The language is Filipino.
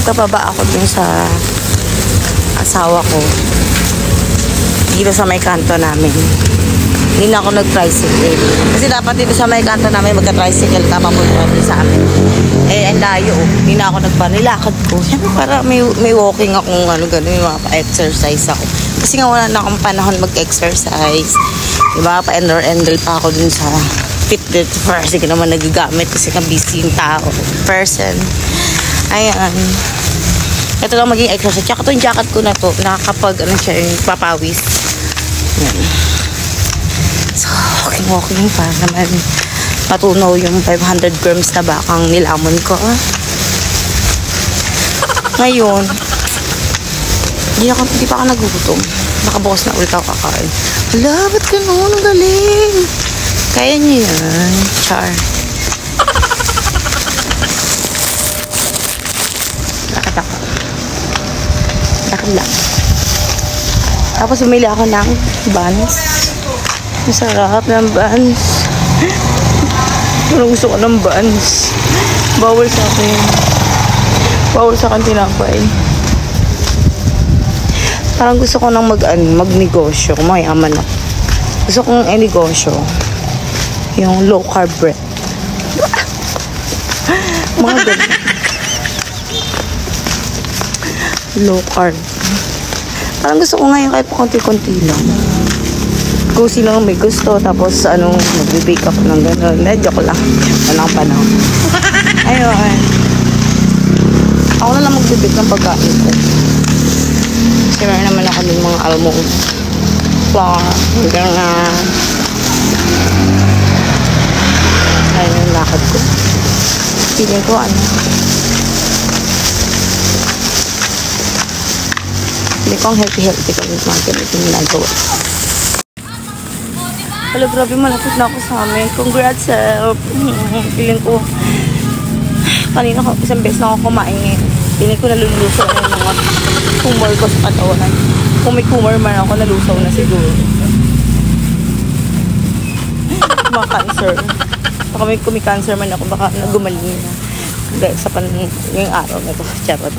Magpapaba ako dun sa asawa ko. Dito sa may kanto namin. Hindi na ako nag-tricycle. Kasi dapat dito sa may kanto namin magka-tricycle ka papunta dun sa amin. Eh, ang layo. Hindi na ako nilakad ko. Siyempre para may walking akong gano'n, mapa-exercise ako. Kasi nga wala na akong panahon mag-exercise. Diba? Pa-endor-endor pa ako dun sa Fitbit first. Hindi naman nagagamit kasi nga busy yung tao. Person. Ayan. Ito lang maging exercise. Tsaka itong jacket ko na to, nakakapag, siya, yung papawis. Ayan. So, walking para naman matunaw yung 500 grams na bakang nilamon ko. Ngayon, hindi pa ako nagugutom. Nakabukas na ulit ako kakain. Hala, ba't ganun? Ang galing. Kaya niyo yan. Char. Lakad ako. Lakad lang. Tapos bumili ako ng buns. Masarap ng buns. Parang gusto ko ng buns. Bawal sa akin. Bawal sa akin tinapay. Parang gusto ko nang magnegosyo. Mayaman ako. Gusto kong negosyo. Yung low carb bread. Mga ganun. Low carb. Parang gusto ko ngayon kahit konti-konti lang. Kung sino may gusto, tapos magbe-bake ako ng gano'n. Joke lang. Walang panahon. Ayun. Ako na lang magbe-bake ng pagkain ko. Kasi meron naman ako ng mga almond. Flour. Gano'n. Ayun yung lakad ko. Feeling ko hindi ko ang healthy ko yung mga ganito yung nagawa. Hello, grabe, malapit na ako sa amin. Congrats, feeling ko kanina isang beses na ako kumain ngayon. Feeling ko nalulusaw na yung mga tumor ko sa katawan. Kung may tumor man ako, nalusaw na siguro. Mga cancer. Baka kung may cancer man ako, baka nagumaling na. Dahil sa yung araw na ito. Charot.